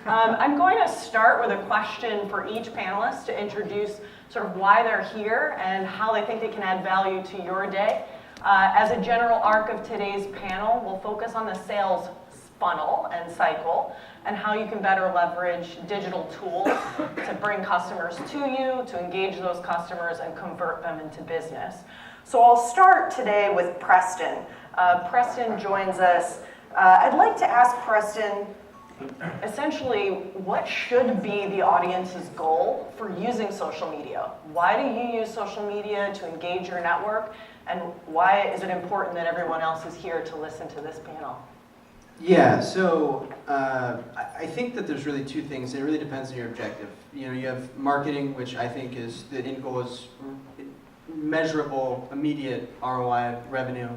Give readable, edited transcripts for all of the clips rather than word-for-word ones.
I'm going to start with a question for each panelist to introduce sort of why they're here and how they think they can add value to your day. As a general arc of today's panel, we'll focus on the sales funnel and cycle and how you can better leverage digital tools to bring customers to you, to engage those customers and convert them into business. So I'll start today with Preston. Preston joins us. I'd like to ask Preston, essentially, what should be the audience's goal for using social media? Why do you use social media to engage your network? And why is it important that everyone else is here to listen to this panel? Yeah, so I think that there's really two things, and it really depends on your objective. You know, you have marketing, which I think is the end goal is measurable, immediate ROI revenue.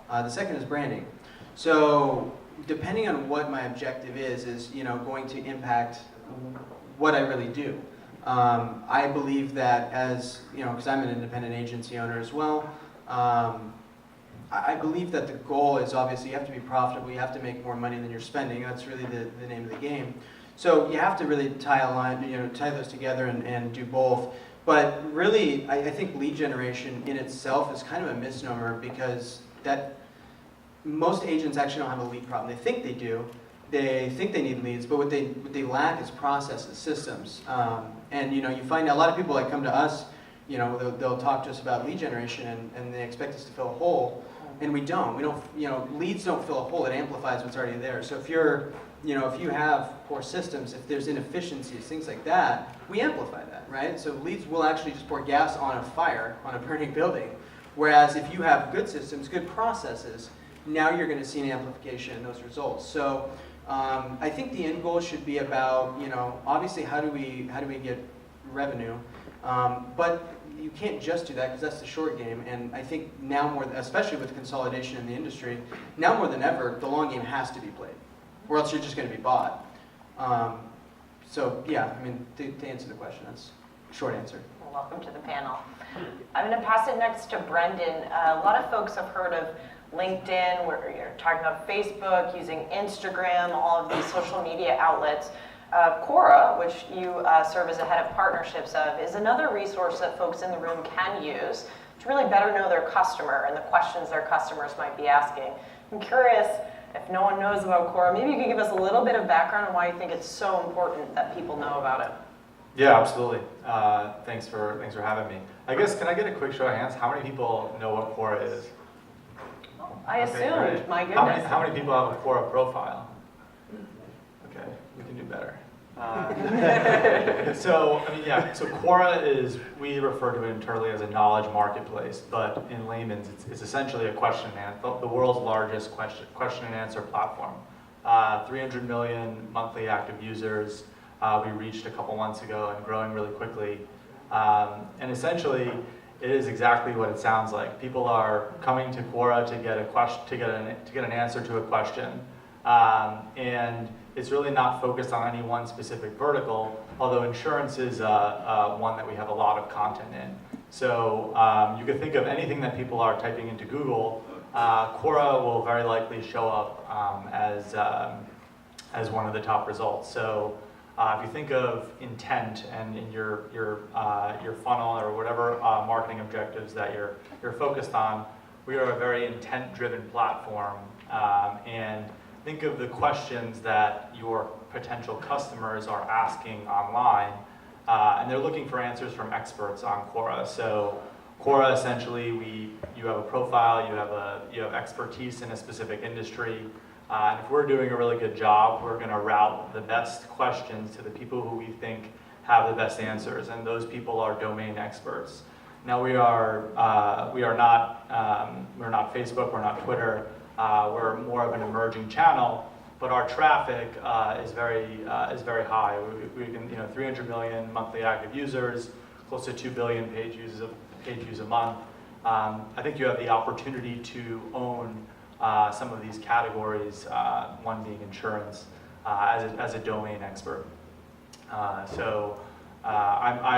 The second is branding. So depending on what my objective is going to impact what I really do. I believe that as, because I'm an independent agency owner as well, I believe that the goal is obviously you have to be profitable, you have to make more money than you're spending. That's really the name of the game. So you have to really tie those together and do both. But really, I think lead generation in itself is kind of a misnomer because most agents actually don't have a lead problem. They think they do. They think they need leads, but what they lack is processes, systems. And you find a lot of people that come to us, they'll talk to us about lead generation and they expect us to fill a hole, and we don't. Leads don't fill a hole. It amplifies what's already there. So if you have poor systems, if there's inefficiencies, things like that, we amplify that, right? So leads will actually just pour gas on a fire, on a burning building. Whereas if you have good systems, good processes, now you're going to see an amplification in those results. So I think the end goal should be about, obviously how do we get revenue, but you can't just do that because that's the short game. And I think now more, especially with consolidation in the industry, now more than ever, the long game has to be played, or else you're just going to be bought. So yeah, I mean, to answer the question, that's a short answer. Well, welcome to the panel. I'm going to pass it next to Brendan. A lot of folks have heard of LinkedIn, where you're talking about Facebook, using Instagram, all of these social media outlets. Quora, which you serve as a head of partnerships of, is another resource that folks in the room can use to really better know their customer and the questions their customers might be asking. I'm curious, if no one knows about Quora, maybe you could give us a little bit of background on why you think it's so important that people know about it. Yeah, absolutely. Thanks for having me. I guess, can I get a quick show of hands? How many people know what Quora is? I assumed, okay, my goodness. How many people have a Quora profile? Okay, we can do better. So Quora is, we refer to it internally as a knowledge marketplace, but in layman's, it's essentially a question and answer, the world's largest question and answer platform. 300 million monthly active users we reached a couple months ago and growing really quickly. And essentially, it is exactly what it sounds like. People are coming to Quora to get a question, to get an answer to a question, and it's really not focused on any one specific vertical. Although insurance is one that we have a lot of content in. So you could think of anything that people are typing into Google. Quora will very likely show up as one of the top results. So if you think of intent and in your funnel or whatever marketing objectives that you're focused on, we are a very intent-driven platform. And think of the questions that your potential customers are asking online, and they're looking for answers from experts on Quora. So Quora, essentially, you have a profile, you have expertise in a specific industry. And if we're doing a really good job, we're going to route the best questions to the people who we think have the best answers, and those people are domain experts. Now we're not Facebook, we're not Twitter, we're more of an emerging channel, but our traffic is very high. We can 300 million monthly active users, close to 2 billion page views a month. I think you have the opportunity to own some of these categories, one being insurance, as a domain expert. I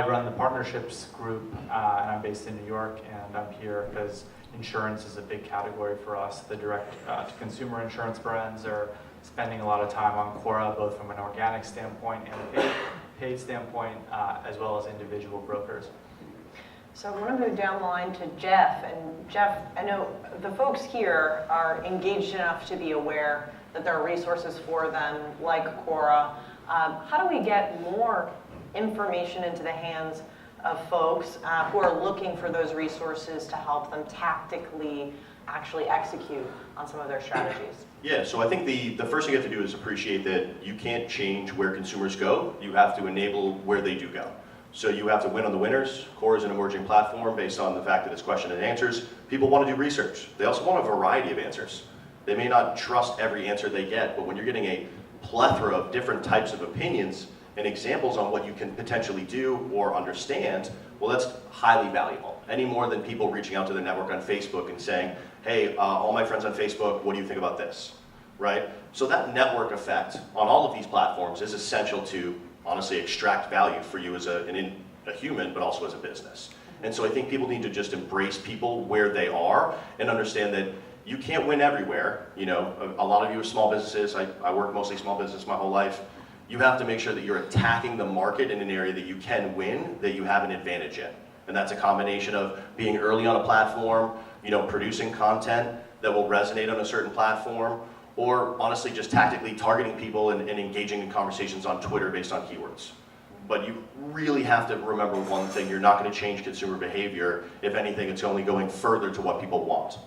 run the partnerships group, and I'm based in New York, and I'm here because insurance is a big category for us. The direct to consumer insurance brands are spending a lot of time on Quora, both from an organic standpoint and a paid standpoint, as well as individual brokers. So I want to move down the line to Jeff. And Jeff, I know the folks here are engaged enough to be aware that there are resources for them like Quora. How do we get more information into the hands of folks who are looking for those resources to help them tactically actually execute on some of their strategies? Yeah, so I think the first thing you have to do is appreciate that you can't change where consumers go. You have to enable where they do go. So you have to win on the winners. Quora is an emerging platform based on the fact that it's question and answers. People want to do research. They also want a variety of answers. They may not trust every answer they get, but when you're getting a plethora of different types of opinions and examples on what you can potentially do or understand, well, that's highly valuable. Any more than people reaching out to their network on Facebook and saying, hey, all my friends on Facebook, what do you think about this, right? So that network effect on all of these platforms is essential to honestly extract value for you as a human, but also as a business. And so I think people need to just embrace people where they are and understand that you can't win everywhere. You know, a lot of you are small businesses. I work mostly small business my whole life. You have to make sure that you're attacking the market in an area that you can win, that you have an advantage in. And that's a combination of being early on a platform, you know, producing content that will resonate on a certain platform, or honestly just tactically targeting people and engaging in conversations on Twitter based on keywords. But you really have to remember one thing: you're not going to change consumer behavior. If anything, it's only going further to what people want.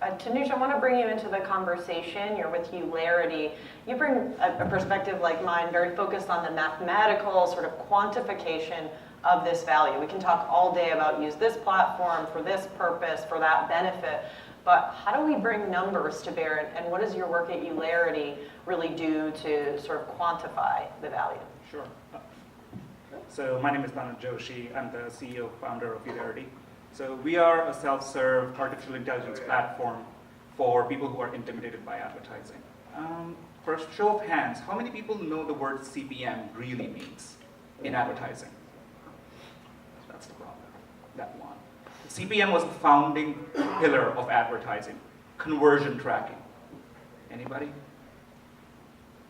Tanuj, I want to bring you into the conversation. You're with Eulerity. You bring a perspective like mine, very focused on the mathematical sort of quantification of this value. We can talk all day about use this platform for this purpose, for that benefit, but how do we bring numbers to bear, and what does your work at Eulerity really do to sort of quantify the value? Sure. So my name is Tanuj Joshi. I'm the CEO, founder of Eulerity. So we are a self-serve artificial intelligence platform for people who are intimidated by advertising. For a show of hands, how many people know the word CPM really means in advertising? That's the problem, that one. CPM was the founding pillar of advertising, conversion tracking. Anybody?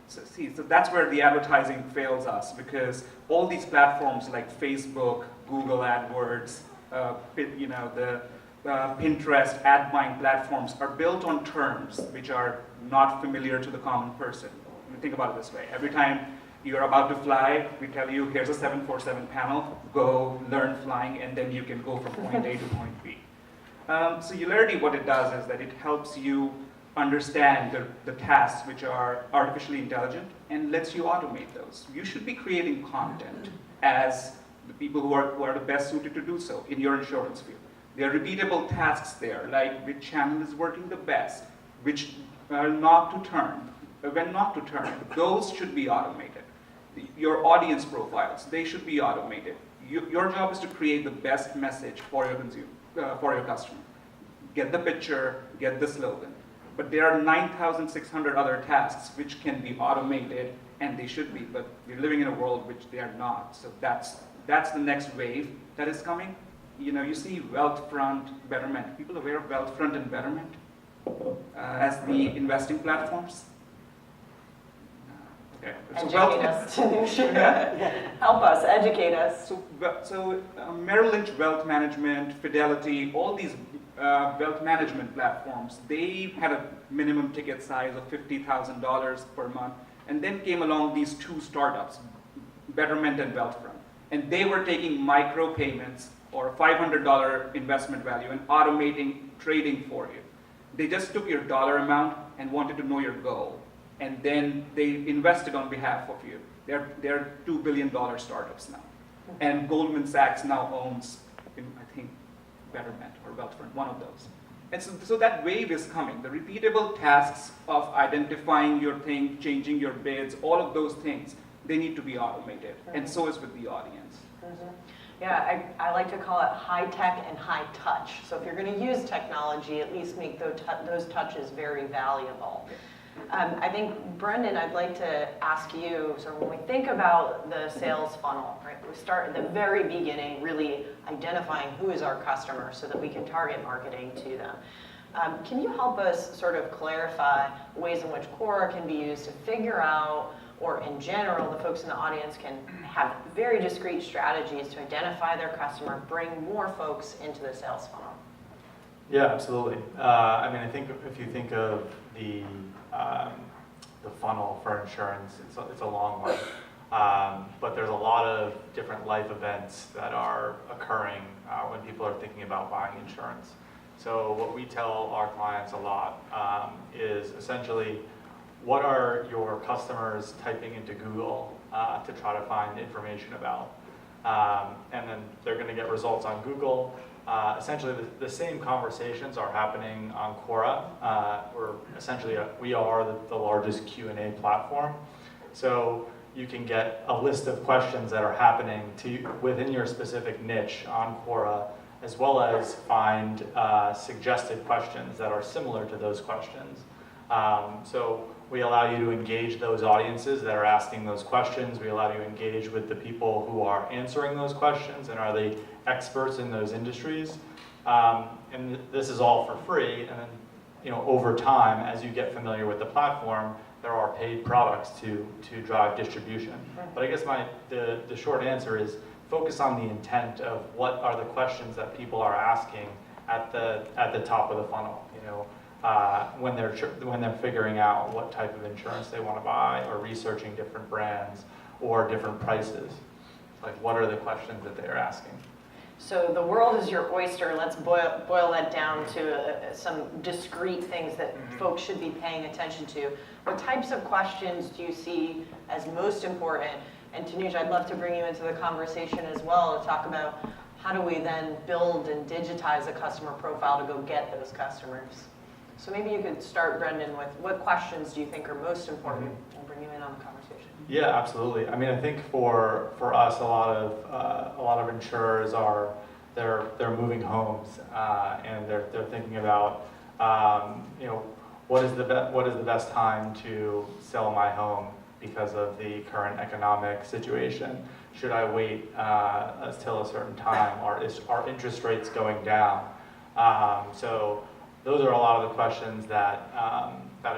So that's where the advertising fails us, because all these platforms like Facebook, Google AdWords, the Pinterest, ad buying platforms are built on terms which are not familiar to the common person. Think about it this way: every time you're about to fly, we tell you, here's a 747 panel, go learn flying, and then you can go from point A to point B. So Eulerity, what it does is that it helps you understand the tasks which are artificially intelligent and lets you automate those. You should be creating content as the people who are the best suited to do so in your insurance field. There are repeatable tasks there, like which channel is working the best, which not to turn, when not to turn. Those should be automated. Your audience profiles, they should be automated. Your job is to create the best message for your consumer, for your customer. Get the picture, get the slogan. But there are 9,600 other tasks which can be automated, and they should be, but we're living in a world which they are not. So that's the next wave that is coming. You know, you see Wealthfront, Betterment. People aware of Wealthfront and Betterment as the investing platforms? Okay. Educate us, Tanuj. Help us, educate us. So Merrill Lynch Wealth Management, Fidelity, all these wealth management platforms, they had a minimum ticket size of $50,000 per month, and then came along these two startups, Betterment and Wealthfront, and they were taking micro payments or $500 investment value and automating trading for you. They just took your dollar amount and wanted to know your goal, and then they invested on behalf of you. They're $2 billion startups now, and Goldman Sachs now owns, I think, Betterment or Wealthfront, one of those. And so that wave is coming. The repeatable tasks of identifying your thing, changing your bids, all of those things, they need to be automated. And so is with the audience. Yeah, I like to call it high tech and high touch. So if you're going to use technology, at least make those touches very valuable. I think, Brendan, I'd like to ask you, so when we think about the sales funnel, right, we start at the very beginning, really identifying who is our customer so that we can target marketing to them. Can you help us sort of clarify ways in which Quora can be used to figure out, or in general, the folks in the audience can have very discrete strategies to identify their customer, bring more folks into the sales funnel? Yeah, absolutely. I mean, I think if you think of the funnel for insurance, it's a long one. But there's a lot of different life events that are occurring when people are thinking about buying insurance. So what we tell our clients a lot is essentially, what are your customers typing into Google to try to find information about? And then they're going to get results on Google. Essentially, the same conversations are happening on Quora. We are the largest Q&A platform. So you can get a list of questions that are happening within your specific niche on Quora, as well as find suggested questions that are similar to those questions. So we allow you to engage those audiences that are asking those questions. We allow you to engage with the people who are answering those questions and are the experts in those industries. And this is all for free. And then, over time, as you get familiar with the platform, there are paid products to drive distribution. But I guess the short answer is focus on the intent of what are the questions that people are asking at the top of the funnel. When they're figuring out what type of insurance they want to buy, or researching different brands or different prices. Like, what are the questions that they're asking? So the world is your oyster. Let's boil that down to some discrete things that folks should be paying attention to. What types of questions do you see as most important? And Tanuj, I'd love to bring you into the conversation as well to talk about how do we then build and digitize a customer profile to go get those customers. So maybe you could start, Brendan, with what questions do you think are most important, and bring you in on the conversation. Yeah, absolutely. I mean, I think for us, a lot of insurers they're moving homes, and they're thinking about what is the best time to sell my home because of the current economic situation. Should I wait until a certain time? Are interest rates going down? So those are a lot of the questions that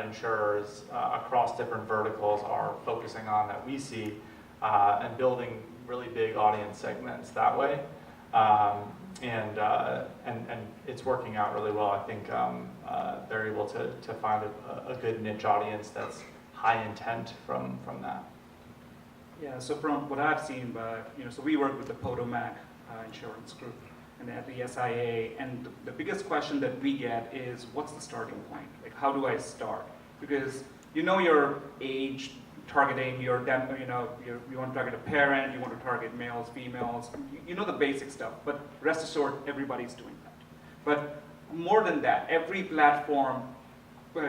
insurers across different verticals are focusing on, that we see, and building really big audience segments that way. And it's working out really well. I think they're able to find a good niche audience that's high intent from that. Yeah, so from what I've seen, so we work with the Potomac insurance group and at the SIA, and the biggest question that we get is, what's the starting point? Like, how do I start? Because your age targeting, you want to target a parent, you want to target males, females, you know the basic stuff, but rest assured, everybody's doing that. But more than that, every platform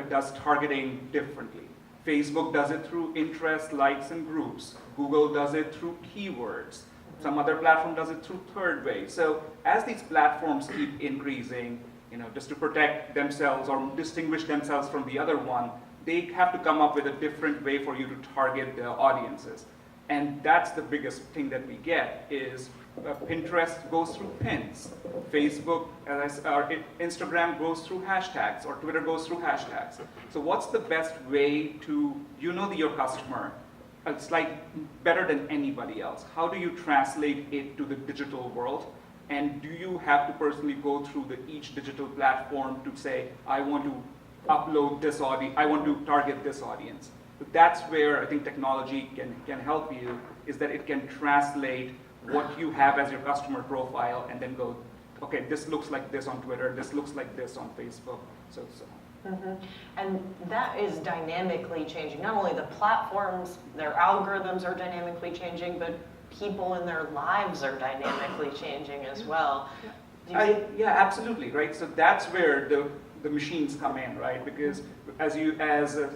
does targeting differently. Facebook does it through interest, likes, and groups. Google does it through keywords. Some other platform does it through third way. So as these platforms keep increasing, just to protect themselves or distinguish themselves from the other one, they have to come up with a different way for you to target the audiences. And that's the biggest thing that we get is Pinterest goes through pins. Facebook, or Instagram goes through hashtags, or Twitter goes through hashtags. So what's the best way to, your customer, it's like better than anybody else. How do you translate it to the digital world? And do you have to personally go through each digital platform to say, I want to upload this audience, I want to target this audience? So that's where I think technology can help you, is that it can translate what you have as your customer profile and then go, okay, this looks like this on Twitter, this looks like this on Facebook, so. And that is dynamically changing. Not only the platforms, their algorithms are dynamically changing, but people in their lives are dynamically changing as well. Yeah, absolutely, right? So that's where the machines come in, right? Because as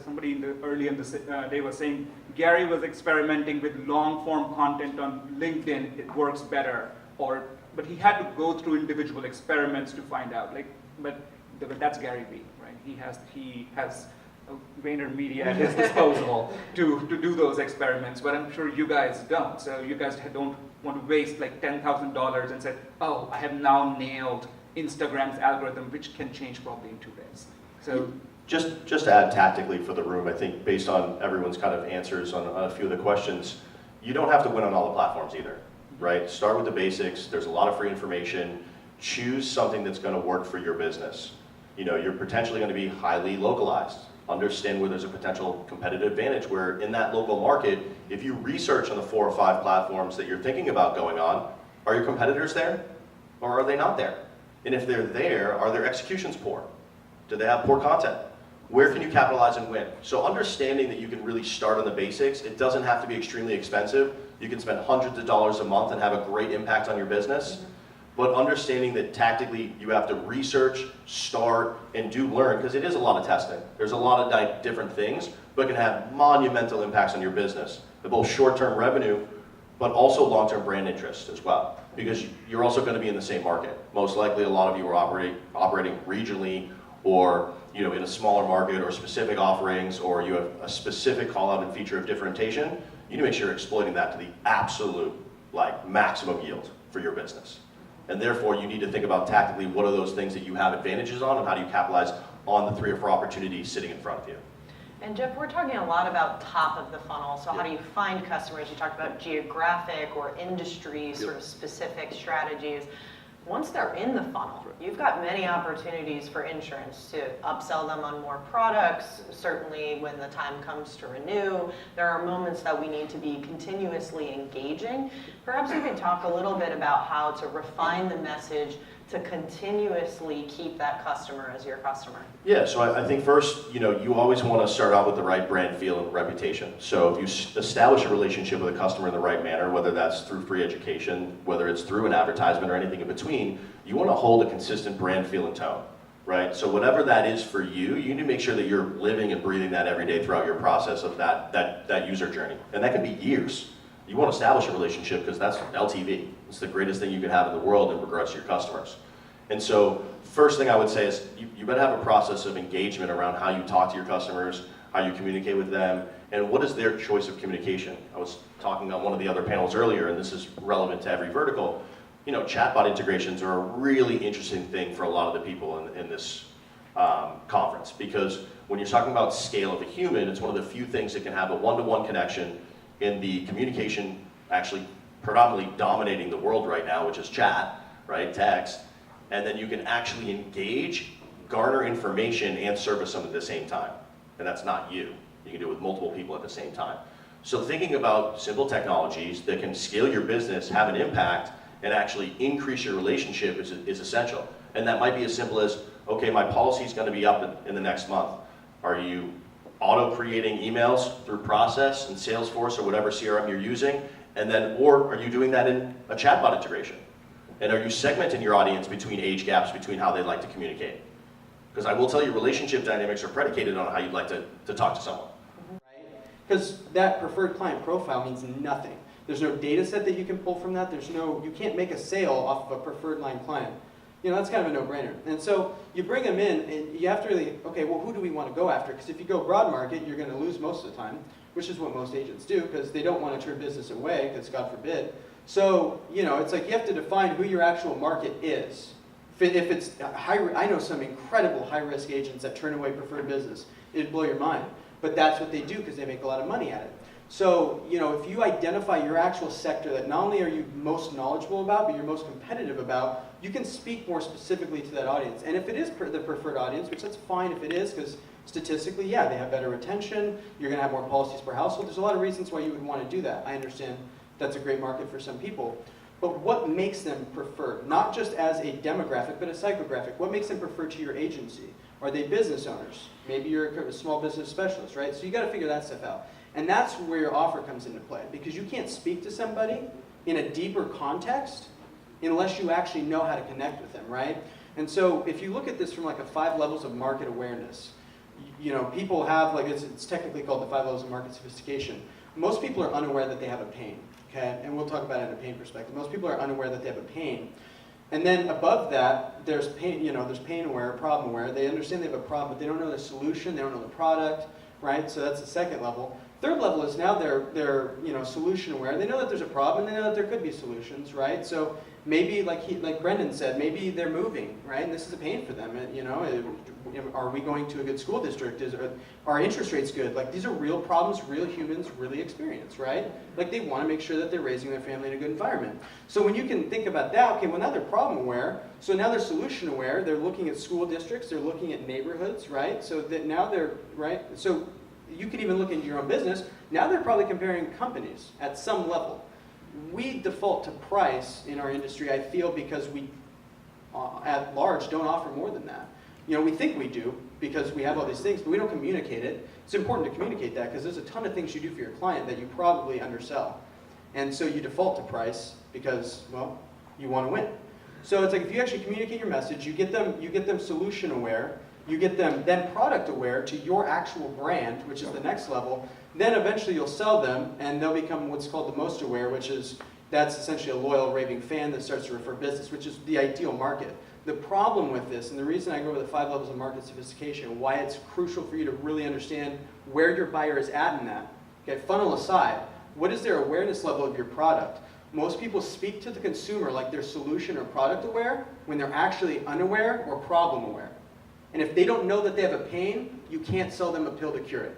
somebody early in the day was saying, Gary was experimenting with long form content on LinkedIn, it works better, but he had to go through individual experiments to find out, but that's Gary Vee, right? He has VaynerMedia at his disposal to do those experiments, but I'm sure you guys don't. So you guys don't want to waste like $10,000 and say, oh, I have now nailed Instagram's algorithm, which can change probably in 2 days. So Just to add tactically for the room, I think based on everyone's kind of answers on a few of the questions, you don't have to win on all the platforms either, right? Start with the basics. There's a lot of free information. Choose something that's going to work for your business. You're potentially going to be highly localized. Understand where there's a potential competitive advantage, where in that local market, if you research on the 4 or 5 platforms that you're thinking about going on, are your competitors there or are they not there? And if they're there, are their executions poor? Do they have poor content? Where can you capitalize and win? So understanding that you can really start on the basics, it doesn't have to be extremely expensive. You can spend hundreds of dollars a month and have a great impact on your business. But understanding that tactically you have to research, start, and do learn, because it is a lot of testing. There's a lot of different things, but can have monumental impacts on your business. Both short-term revenue, but also long-term brand interest as well. Because you're also going to be in the same market. Most likely a lot of you are operating regionally, or in a smaller market, or specific offerings, or you have a specific call out and feature of differentiation. You need to make sure you're exploiting that to the absolute maximum yield for your business. And therefore you need to think about tactically what are those things that you have advantages on, and how do you capitalize on the 3 or 4 opportunities sitting in front of you. And Jeff, we're talking a lot about top of the funnel. So how do you find customers? You talked about geographic or industry sort of specific strategies. Once they're in the funnel, you've got many opportunities for insurance to upsell them on more products. Certainly when the time comes to renew, there are moments that we need to be continuously engaging. Perhaps you could talk a little bit about how to refine the message to continuously keep that customer as your customer. Yeah, so I think first, you always want to start out with the right brand feel and reputation. So if you establish a relationship with a customer in the right manner, whether that's through free education, whether it's through an advertisement or anything in between, you want to hold a consistent brand feel and tone, right? So whatever that is for you, you need to make sure that you're living and breathing that every day throughout your process of that user journey. And that can be years. You want to establish a relationship because that's LTV. It's the greatest thing you can have in the world in regards to your customers. And so first thing I would say is you better have a process of engagement around how you talk to your customers, how you communicate with them, and what is their choice of communication. I was talking on one of the other panels earlier, and this is relevant to every vertical. Chatbot integrations are a really interesting thing for a lot of the people in this conference, because when you're talking about scale of a human, it's one of the few things that can have a one-to-one connection in the communication actually predominantly dominating the world right now, which is chat, right, text, and then you can actually engage, garner information, and service them at the same time. And that's not you. You can do it with multiple people at the same time. So thinking about simple technologies that can scale your business, have an impact, and actually increase your relationship is essential. And that might be as simple as, okay, my policy is going to be up in the next month. Are you auto-creating emails through Process and Salesforce or whatever CRM you're using? And then, or are you doing that in a chatbot integration? And are you segmenting your audience between age gaps, between how they like to communicate? Because I will tell you, relationship dynamics are predicated on how you'd like to talk to someone. Right? Because that preferred client profile means nothing. There's no data set that you can pull from that. You can't make a sale off of a preferred line client. That's kind of a no-brainer. And so you bring them in, and you have to really, okay, well, who do we want to go after? Because if you go broad market, you're going to lose most of the time, which is what most agents do, because they don't want to turn business away, because God forbid. So, it's like you have to define who your actual market is. If it's I know some incredible high-risk agents that turn away preferred business. It'd blow your mind. But that's what they do because they make a lot of money at it. So, if you identify your actual sector that not only are you most knowledgeable about, but you're most competitive about, you can speak more specifically to that audience. And if it is the preferred audience, which that's fine if it is, because statistically, yeah, they have better retention, you're going to have more policies per household. There's a lot of reasons why you would want to do that. I understand that's a great market for some people. But what makes them preferred? Not just as a demographic, but a psychographic. What makes them preferred to your agency? Are they business owners? Maybe you're a small business specialist, right? So you got to figure that stuff out. And that's where your offer comes into play, because you can't speak to somebody in a deeper context unless you actually know how to connect with them, right? And so if you look at this from like a 5 levels of market awareness, people have, it's technically called the 5 levels of market sophistication. Most people are unaware that they have a pain, okay? And we'll talk about it in a pain perspective. Most people are unaware that they have a pain. And then above that, there's pain, there's pain aware, problem aware. They understand they have a problem, but they don't know the solution, they don't know the product, right? So that's the second level. Third level is now they're solution aware. They know that there's a problem and they know that there could be solutions, right? So maybe like Brendan said, maybe they're moving, right? And this is a pain for them. Are we going to a good school district? Are interest rates good? Like these are real problems, real humans really experience, right? Like they want to make sure that they're raising their family in a good environment. So when you can think about that, okay, well now they're problem aware. So now they're solution aware. They're looking at school districts. They're looking at neighborhoods, right? So that now they're right. So you can even look into your own business. Now they're probably comparing companies at some level. We default to price in our industry, I feel, because we, at large, don't offer more than that. We think we do because we have all these things, but we don't communicate it. It's important to communicate that because there's a ton of things you do for your client that you probably undersell. And so you default to price because, well, you want to win. So it's like if you actually communicate your message, you get them solution aware, you get them then product aware to your actual brand, which is the next level. Then eventually you'll sell them and they'll become what's called the most aware, that's essentially a loyal raving fan that starts to refer business, which is the ideal market. The problem with this, and the reason I go over the 5 levels of market sophistication, why it's crucial for you to really understand where your buyer is at in that. Okay, funnel aside, what is their awareness level of your product? Most people speak to the consumer like they're solution or product aware when they're actually unaware or problem aware. And if they don't know that they have a pain, you can't sell them a pill to cure it.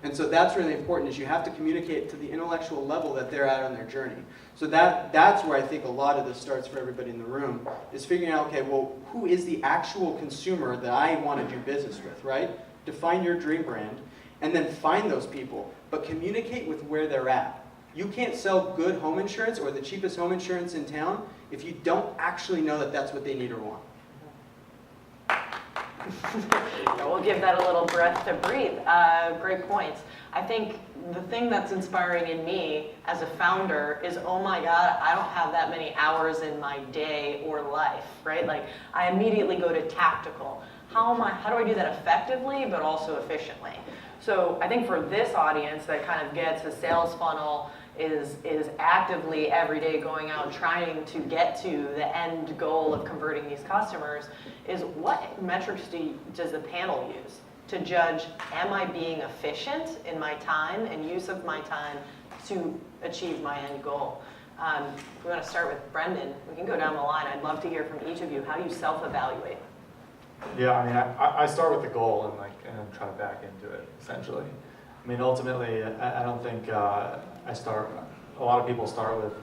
And so that's really important, is you have to communicate to the intellectual level that they're at on their journey. So that's where I think a lot of this starts for everybody in the room, is figuring out, okay, well, who is the actual consumer that I want to do business with, right? Define your dream brand, and then find those people, but communicate with where they're at. You can't sell good home insurance or the cheapest home insurance in town if you don't actually know that that's what they need or want. We'll give that a little breath to breathe. Great points. I think the thing that's inspiring in me as a founder is, oh my God, I don't have that many hours in my day or life, right? Like I immediately go to tactical. How do I do that effectively but also efficiently? So I think for this audience that kind of gets a sales funnel is actively every day going out trying to get to the end goal of converting these customers, is what metrics does the panel use to judge, am I being efficient in my time and use of my time to achieve my end goal? If we want to start with Brendan, we can go down the line. I'd love to hear from each of you. How do you self-evaluate? Yeah, I mean, I start with the goal and then try to back into it, essentially. I mean, ultimately, I don't think a lot of people start with,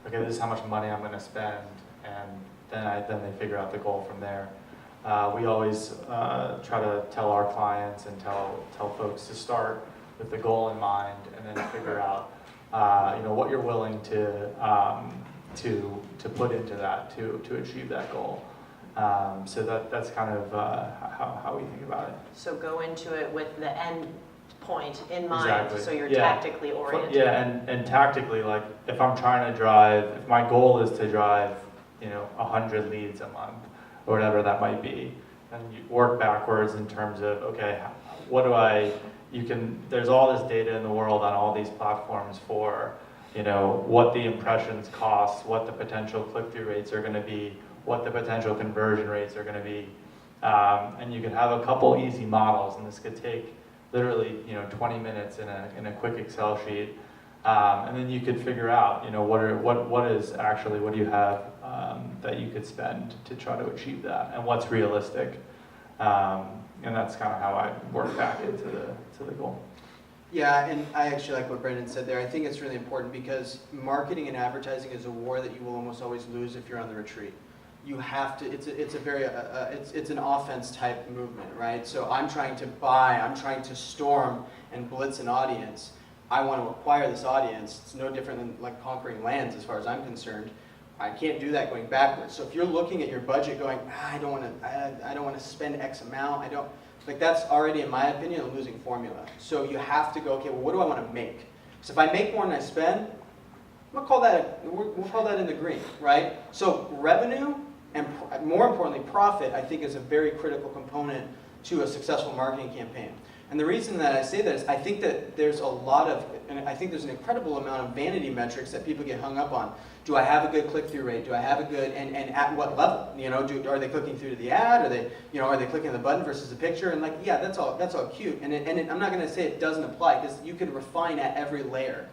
okay, this is how much money I'm going to spend, and then they figure out the goal from there. We always try to tell our clients and tell folks to start with the goal in mind, and then figure out, what you're willing to put into that to achieve that goal. So that's kind of how we think about it. So go into it with the end point in mind, Exactly. so you're tactically oriented. Yeah, and tactically, like if I'm trying to drive, if my goal is to drive, 100 leads a month, or whatever that might be, and you work backwards in terms of, okay, there's all this data in the world on all these platforms for, what the impressions cost, what the potential click-through rates are going to be, what the potential conversion rates are going to be, and you can have a couple easy models, and this could take literally 20 minutes in a quick Excel sheet, and then you could figure out what do you have that you could spend to try to achieve that, and what's realistic, and that's kind of how I work back into the goal. Yeah, and I actually like what Brendan said there. I think it's really important because marketing and advertising is a war that you will almost always lose if you're on the retreat. You have to, it's an offense type movement, right? So I'm trying to storm and blitz an audience. I want to acquire this audience. It's no different than like conquering lands as far as I'm concerned. I can't do that going backwards. So if you're looking at your budget going, I don't want to spend X amount, that's already, in my opinion, a losing formula. So you have to go, okay, well, what do I want to make? So if I make more than I spend, we'll call that in the green, right? So revenue, and more importantly, profit, I think is a very critical component to a successful marketing campaign. And the reason that I say that is I think that there's an incredible amount of vanity metrics that people get hung up on. Do I have a good click-through rate? Do I have a good, and at what level? Are they clicking through to the ad? Are they clicking the button versus the picture? And yeah, that's all cute. And I'm not going to say it doesn't apply, because you can refine at every layer.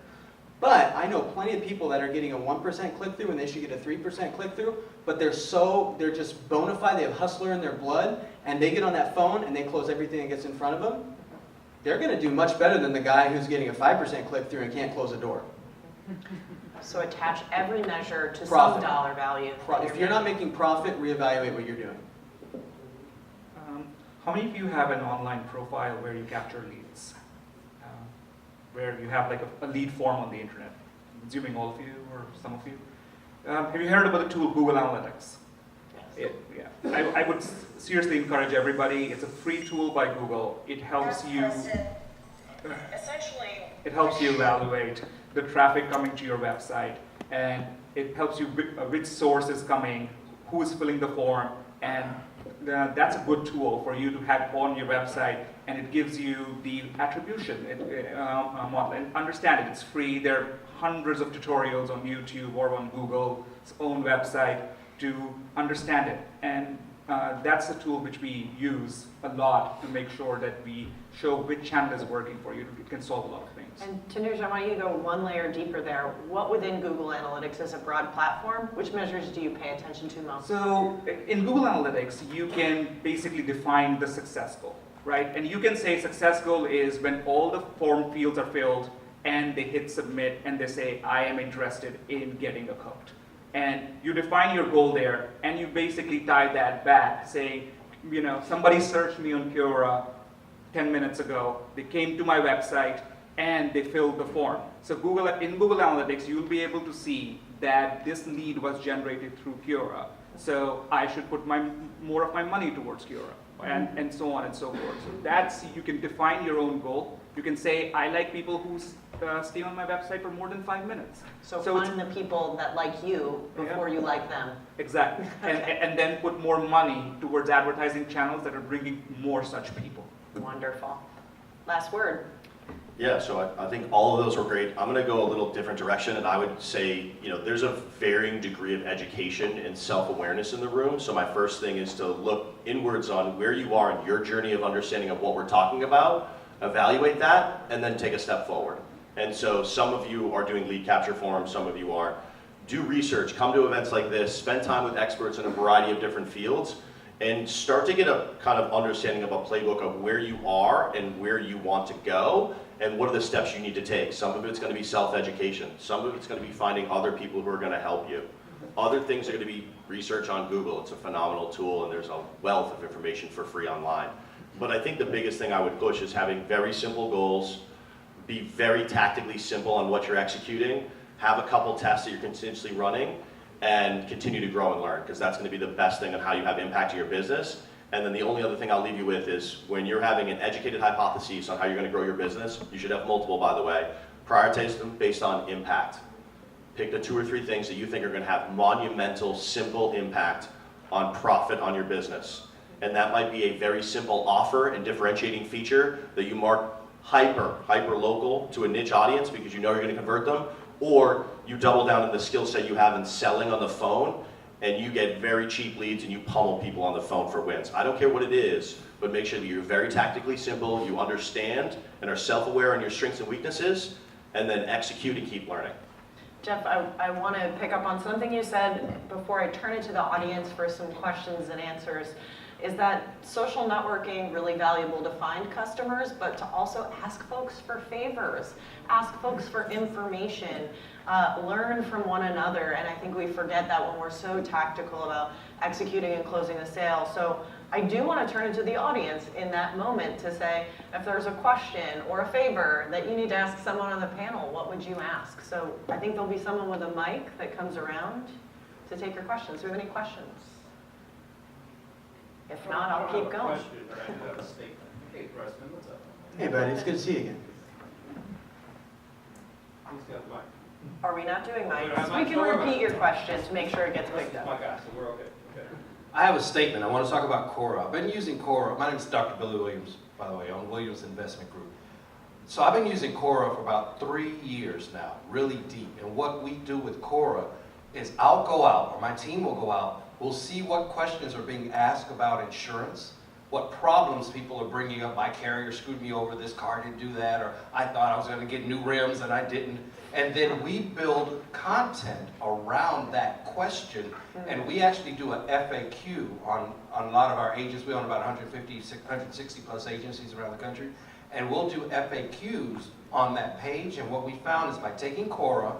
But I know plenty of people that are getting a 1% click-through when they should get a 3% click-through, but they're just bona fide, they have hustler in their blood, and they get on that phone and they close everything that gets in front of them. They're going to do much better than the guy who's getting a 5% click-through and can't close a door. So attach every measure to Profit. some dollar value. If you're not making profit, reevaluate what you're doing. How many of you have an online profile where you capture leads? Where you have like a lead form on the internet? I'm assuming all of you or some of you. Have you heard about the tool Google Analytics? Yes. I would seriously encourage everybody. It's a free tool by Google. It helps you. It helps you evaluate the traffic coming to your website, and it helps you which source is coming, who is filling the form, and that's a good tool for you to have on your website, and it gives you the attribution model. And understand it, it's free. There are hundreds of tutorials on YouTube or on Google's own website to understand it. And that's a tool which we use a lot to make sure that we show which channel is working for you. It can solve a lot of things. And Tanuj, I want you to go one layer deeper there. What within Google Analytics is a broad platform? Which measures do you pay attention to most? So in Google Analytics, you can basically define the success goal, right? And you can say success goal is when all the form fields are filled and they hit submit and they say, I am interested in getting a code. And you define your goal there, and you basically tie that back, saying, somebody searched me on Quora 10 minutes ago, they came to my website, and they filled the form. So in Google Analytics, you'll be able to see that this lead was generated through Quora. So I should put more of my money towards Quora, and so on and so forth. So you can define your own goal. You can say, I like people who stay on my website for more than 5 minutes. So find the people that like you before you like them. Exactly. And then put more money towards advertising channels that are bringing more such people. Wonderful. Last word. Yeah, so I think all of those were great. I'm going to go a little different direction, and I would say, there's a varying degree of education and self-awareness in the room. So my first thing is to look inwards on where you are in your journey of understanding of what we're talking about, evaluate that, and then take a step forward. And so some of you are doing lead capture forums, some of you aren't. Do research, come to events like this, spend time with experts in a variety of different fields, and start to get a kind of understanding of a playbook of where you are and where you want to go, and what are the steps you need to take. Some of it's going to be self-education. Some of it's going to be finding other people who are going to help you. Other things are going to be research on Google. It's a phenomenal tool, and there's a wealth of information for free online. But I think the biggest thing I would push is having very simple goals, be very tactically simple on what you're executing, have a couple tests that you're continuously running, and continue to grow and learn, because that's going to be the best thing on how you have impact to your business. And then the only other thing I'll leave you with is when you're having an educated hypothesis on how you're going to grow your business, you should have multiple, by the way, prioritize them based on impact. Pick the 2 or 3 things that you think are going to have monumental, simple impact on profit on your business. And that might be a very simple offer and differentiating feature that you mark hyper local to a niche audience because you know you're going to convert them, or you double down on the skill set you have in selling on the phone, and you get very cheap leads and you pummel people on the phone for wins. I don't care what it is, but make sure that you're very tactically simple, you understand and are self-aware on your strengths and weaknesses, and then execute and keep learning. Jeff, I want to pick up on something you said before I turn it to the audience for some questions and answers. Is that social networking really valuable to find customers, but to also ask folks for favors, ask folks for information, learn from one another, and I think we forget that when we're so tactical about executing and closing a sale. So I do want to turn it to the audience in that moment to say, if there's a question or a favor that you need to ask someone on the panel, what would you ask? So I think there'll be someone with a mic that comes around to take your questions. Do we have any questions? If not, I'll keep going. Hey, Preston, what's up? Hey, buddy, it's good to see you again. Who's got the mic? Are we not doing mics? I'm We not can sure repeat about your question to make sure it gets picked My up. guy, so we're okay. I have a statement. I want to talk about Quora. I've been using Quora. My name is Dr. Billy Williams. by the way, on Williams Investment Group. So I've been using Quora for about 3 years now, really deep. And what we do with Quora is I'll go out, or my team will go out, we'll see what questions are being asked about insurance, what problems people are bringing up. My carrier screwed me over, this car didn't do that, or I thought I was going to get new rims and I didn't. And then we build content around that question, and we actually do an FAQ on a lot of our agents. We own about 160 plus agencies around the country, and we'll do FAQs on that page. And what we found is by taking Quora,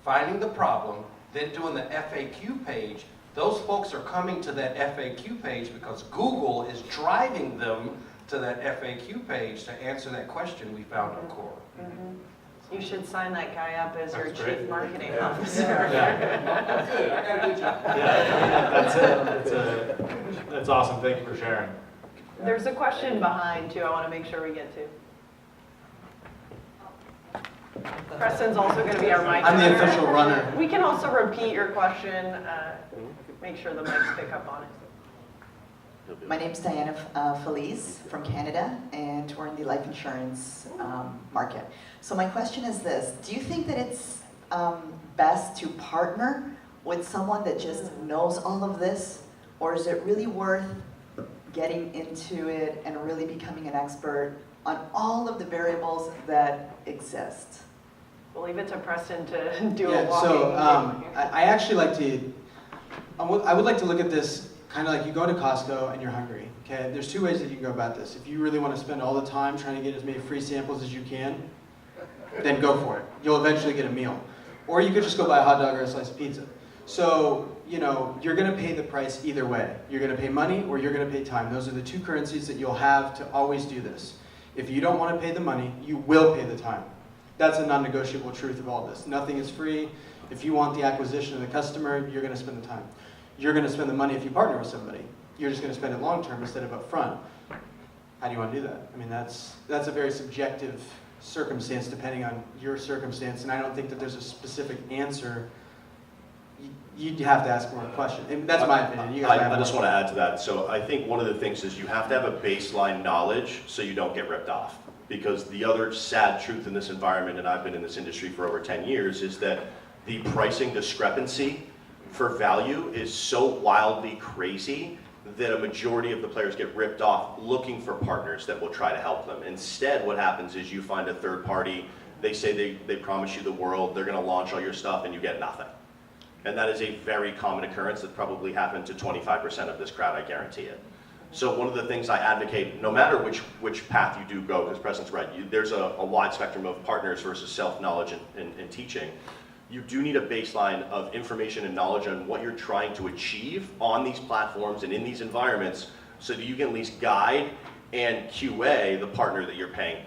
finding the problem, then doing the FAQ page, those folks are coming to that FAQ page because Google is driving them to that FAQ page to answer that question we found on Quora. You should sign that guy up as your That's great. chief marketing officer. That's good, I got a good job. Yeah, that's awesome. Thank you for sharing. There's a question behind too I want to make sure we get to. Preston's also going to be our mic I'm the runner. official runner. We can also repeat your question, make sure the mics pick up on it. My name's Diana Felice from Canada, and we're in the life insurance market. So my question is this: do you think that it's best to partner with someone that just knows all of this, or is it really worth getting into it and really becoming an expert on all of the variables that exist? We'll leave it to Preston to do a Yeah, walking. so I actually like to, I would like to look at this kind of like you go to Costco and you're hungry, okay? There's two ways that you can go about this. If you really want to spend all the time trying to get as many free samples as you can, then go for it. You'll eventually get a meal. Or you could just go buy a hot dog or a slice of pizza. So, you know, you're going to pay the price either way. You're going to pay money or you're going to pay time. Those are the two currencies that you'll have to always do this. If you don't want to pay the money, you will pay the time. That's a non-negotiable truth of all this. Nothing is free. If you want the acquisition of the customer, you're going to spend the time. You're going to spend the money if you partner with somebody. You're just going to spend it long-term instead of up-front. How do you want to do that? I mean, that's a very subjective circumstance depending on your circumstance, and I don't think that there's a specific answer. You'd have to ask more questions. And that's my opinion. You guys I have just more. want to add to that. So I think one of the things is you have to have a baseline knowledge so you don't get ripped off. Because the other sad truth in this environment, and I've been in this industry for over 10 years, is that the pricing discrepancy for value is so wildly crazy that a majority of the players get ripped off looking for partners that will try to help them. Instead, what happens is you find a third party, they say they promise you the world, they're going to launch all your stuff, and you get nothing. And that is a very common occurrence that probably happened to 25% of this crowd, I guarantee it. So one of the things I advocate, no matter which path you do go, because Preston's right, there's a wide spectrum of partners versus self-knowledge and teaching. You do need a baseline of information and knowledge on what you're trying to achieve on these platforms and in these environments so that you can at least guide and QA the partner that you're paying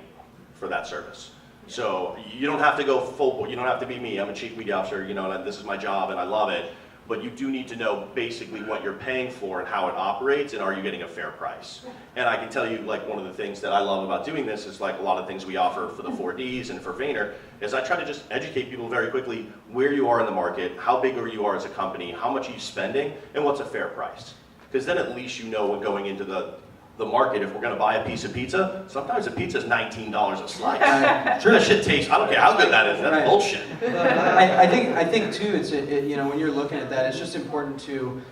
for that service. So you don't have to go full, you don't have to be me, I'm a chief media officer, you know, and this is my job and I love it. But you do need to know basically what you're paying for and how it operates and are you getting a fair price. And I can tell you, like, one of the things that I love about doing this is, like, a lot of things we offer for the 4Ds and for Vayner is I try to just educate people very quickly where you are in the market, how big you are as a company, how much are you spending, and what's a fair price. Because then at least you know when going into the market, if we're going to buy a piece of pizza, sometimes a pizza is $19 a slice. Sure, that shit tastes, I don't care how good that is, that's Right. bullshit. I think too, it's you know, when you're looking at that, it's just important to,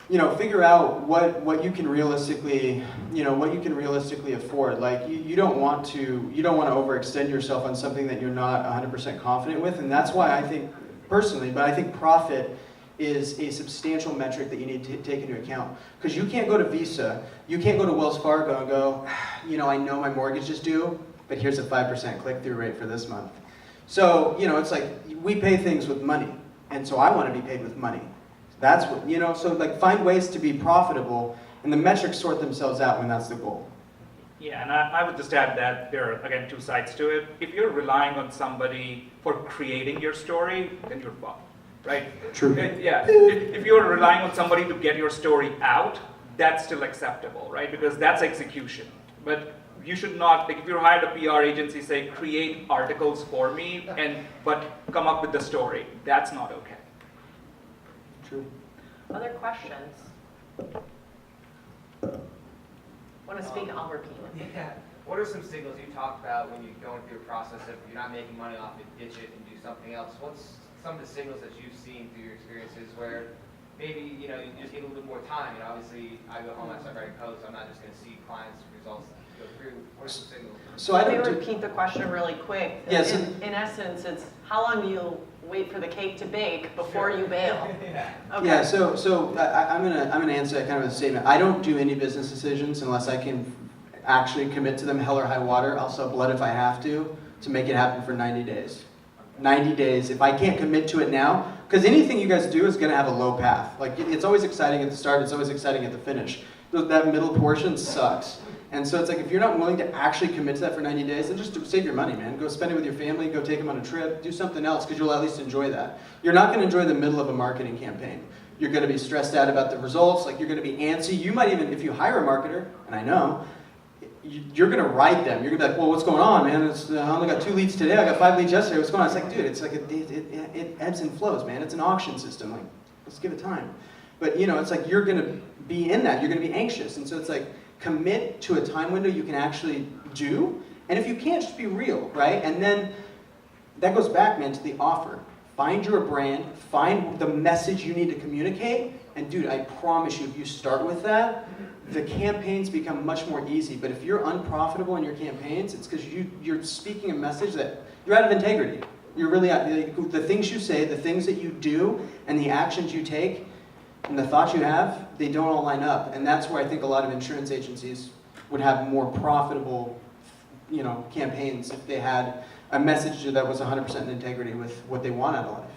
you know, figure out what you can realistically, you know, what you can realistically afford. Like you don't want to overextend yourself on something that you're not 100% confident with, and that's why I think personally, but I think profit is a substantial metric that you need to take into account. Because you can't go to Visa, you can't go to Wells Fargo and go, you know, I know my mortgage is due, but here's a 5% click-through rate for this month. So, you know, it's like, we pay things with money, and so I want to be paid with money. That's what, you know, so like find ways to be profitable, and the metrics sort themselves out when that's the goal. Yeah, and I would just add that there are, again, two sides to it. If you're relying on somebody for creating your story, then you're fucked. Right? True. Yeah. If you're relying on somebody to get your story out, that's still acceptable, right? Because that's execution. But you should not, like, if you're hired a PR agency, say, create articles for me, but come up with the story. That's not okay. True. Other questions? Want to speak? I'll repeat it. Yeah. what are some signals you talked about when you're going through a process of you're not making money off it, ditch it and do something else? What's some of the signals that you've seen through your experiences where maybe, you just need a little bit more time? Obviously, I go home, I start writing posts, I'm not just going to see clients' results go through. What are some signals? So I Let me don't do, repeat the question really quick. Yes. In essence, it's how long do you wait for the cake to bake before you bail? Okay. yeah, so I'm gonna answer that kind of with a statement. I don't do any business decisions unless I can actually commit to them hell or high water. I'll sell blood if I have to make it happen for 90 days. 90 days, if I can't commit to it now, because anything you guys do is gonna have a low path. Like, it's always exciting at the start, it's always exciting at the finish. That middle portion sucks. And so it's like, if you're not willing to actually commit to that for 90 days, then just save your money, man. Go spend it with your family, go take them on a trip, do something else, because you'll at least enjoy that. You're not gonna enjoy the middle of a marketing campaign. You're gonna be stressed out about the results, like you're gonna be antsy. You might even, if you hire a marketer, and I know, you're gonna ride them. You're gonna be like, well, what's going on, man? I only got 2 leads today, I got 5 leads yesterday, what's going on? It's like, dude, it's like, it ebbs and flows, man. It's an auction system, like, let's give it time. But it's like, you're gonna be in that, you're gonna be anxious. And so it's like, commit to a time window you can actually do, and if you can't, just be real, right? And then that goes back, man, to the offer. Find your brand, find the message you need to communicate, and dude, I promise you, if you start with that, the campaigns become much more easy. But if you're unprofitable in your campaigns, it's because you're speaking a message that you're out of integrity. You're really out, the things you say, the things that you do, and the actions you take, and the thoughts you have, they don't all line up. And that's where I think a lot of insurance agencies would have more profitable, campaigns if they had a message that was 100% in integrity with what they want out of life.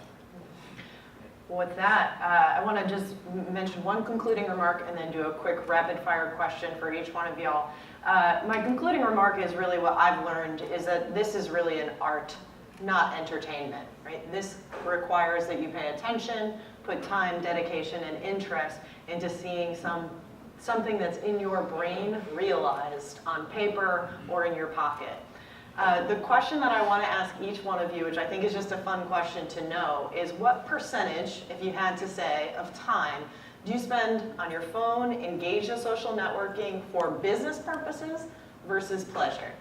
With that, I want to just mention one concluding remark and then do a quick rapid fire question for each one of y'all. My concluding remark is really what I've learned is that this is really an art, not entertainment, right? This requires that you pay attention, put time, dedication, and interest into seeing something that's in your brain realized on paper or in your pocket. The question that I want to ask each one of you, which I think is just a fun question to know, is what percentage, if you had to say, of time do you spend on your phone, engage in social networking for business purposes versus pleasure?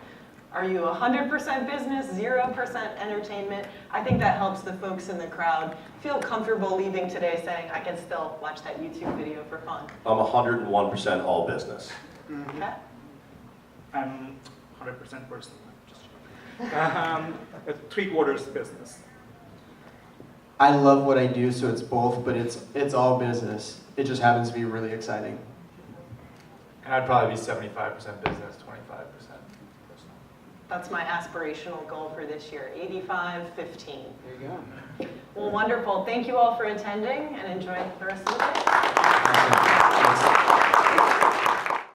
Are you 100% business, 0% entertainment? I think that helps the folks in the crowd feel comfortable leaving today saying, I can still watch that YouTube video for fun. I'm 101% all business. Okay. I'm 100% personal. Just 3/4 business. I love what I do, so it's both, but it's all business. It just happens to be really exciting. And I'd probably be 75% business, 25% personal. That's my aspirational goal for this year, 85-15. There you go. Well, wonderful. Thank you all for attending and enjoy the rest of the day. Awesome.